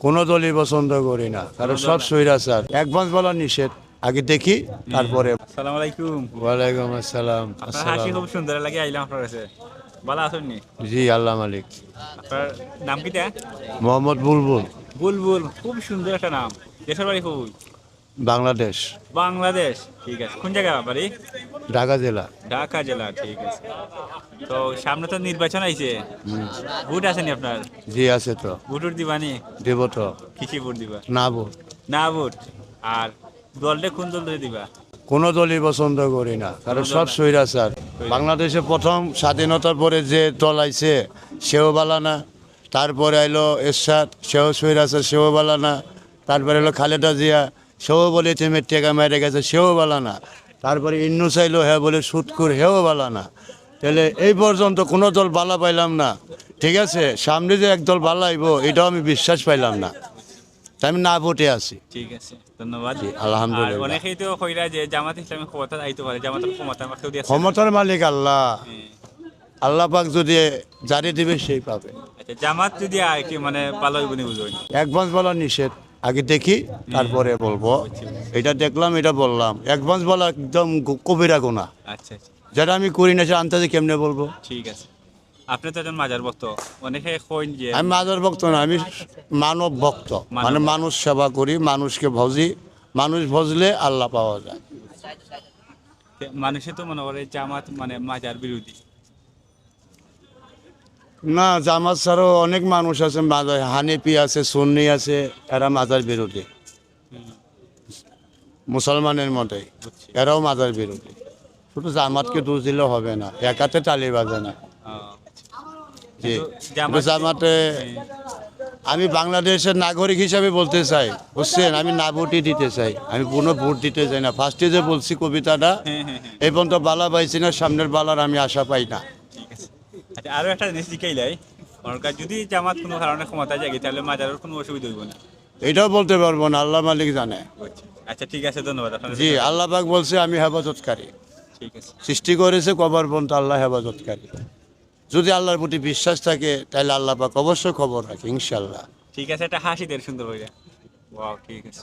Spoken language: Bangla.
কোনো দলই পছন্দ করি না, কারণ সব স্বৈরাচার। অ্যাডভান্স বলা নিষেধ, আগে দেখি তারপরে। আসসালামু আলাইকুম। ওয়ালাইকুম আসসালাম। আপনার হাসি খুব সুন্দর লাগে, আইলাম আপনার কাছে। ভালো আছেন নি? জি, আল্লাহ মালিক। আপনার নাম কিটা? মোহাম্মদ বুলবুল, বুলবুল, খুব সুন্দর একটা নাম। দেশের বাড়ি খুব বাংলাদেশ, বাংলাদেশ। ঠিক আছে, কোন জায়গা বাড়ি? ঢাকা জেলা। ঢাকা জেলা। ঠিক আছে। তো সামনে তো নির্বাচন আইছে, ভোট আসেনি আপনার? জি আছে তো, ভোট দিবানি? দেব তো। কিসে ভোট দিবা? না ভোট। না ভোট। আর দলটা কোন দল দিবা? কোনো দলই পছন্দ করি না, কারণ সব স্বৈরাচার। বাংলাদেশে প্রথম স্বাধীনতার পরে যে দল আইছে সেও বালা না, তারপরে আইলো এরশাদ, সেও স্বৈরাচার, সেও বালা না। তারপরে এলো খালেদা জিয়া, সেও বলেছে মেট্রিকা মেরে গেছে, সেও বালা না। তারপরে ইন্নুস আইলো, হ্যাঁ বলে সুৎকুর, হেও বালা না। তাহলে এই পর্যন্ত কোনো দল বালা পাইলাম না। ঠিক আছে, সামনে যে একদল বালা আইব এটাও আমি বিশ্বাস পাইলাম না, তাই আমি না ভোটে আছি। ঠিক আছে, ধন্যবাদ। আলহামদুলিল্লাহ। আর অনেকেই তো কইরা যে জামাত ইসলামী ক্ষমতা আইতে পারে, জামাতের ক্ষমতা আমার কেউ দিয়েছে? ক্ষমতার মালিক আল্লাহ, আল্লাহ পাক যদি জারি দিবে সেই পাবে। আচ্ছা, জামাত যদি কি মানে ভালো হইব নি বুঝুন? অ্যাডভান্স বলা নিষেধ, আগে দেখি তারপরে বলবো। এটা দেখলাম, এটা বললাম। অ্যাডভান্স বলা একদম কবিরা গুনাহ, আচ্ছা আচ্ছা, যেটা আমি করি না সে আন্তাজে কেমনে বলবো। ঠিক আছে। আপনি তো একজন মাজার ভক্ত, অনেকে কইন যে আমি মাজার ভক্ত না, আমি মানব ভক্ত। মানে মানুষ সেবা করি, মানুষকে ভজি। মানুষ ভজলে আল্লাহ পাওয়া যায়। মানুষে তো মনে করে জামাত মানে মাজার বিরোধী। না, জামাত ছাড়াও অনেক মানুষ আছে, মাজার হানিফি আছে, সুন্নি আছে, এরা মাজার বিরোধী। মুসলমানের মতোই এরাও মাজার বিরোধী। শুধু জামাতকে দোষ দিলে হবে না, একাতে তালি বাজে না। জি, কিন্তু জামাতে আমি বাংলাদেশের নাগরিক হিসাবে বলতে চাই, বুঝছেন, আমি না ভোটই দিতে চাই। আমি কোনো ভোট দিতে চাই না। ফার্স্টে যে বলছি কবিতাটা, এই পর্যন্ত বালা পাইছি না, সামনের বালার আমি আশা পাই না। ঠিক আছে। আচ্ছা, আরো একটা জিনিস জিজ্ঞাইলাই, সরকার যদি জামাত কোনো কারণে ক্ষমতায় যায় তাহলে মাজারের কোনো অসুবিধা হইব না? এটাও বলতে পারবো না, আল্লাহ মালিক জানে। আচ্ছা ঠিক আছে, ধন্যবাদ আপনার। জি, আল্লাহ পাক বলছে আমি হেফাজতকারী। ঠিক আছে। সৃষ্টি করেছে কবর পর্যন্ত আল্লাহ হেফাজতকারী। যদি আল্লাহর প্রতি বিশ্বাস থাকে তাহলে আল্লাহ পাক অবশ্যই খবর রাখে, ইনশাল্লাহ। ঠিক আছে, একটা হাসি দেন সুন্দর হইয়া। ওয়াও, ঠিক আছে।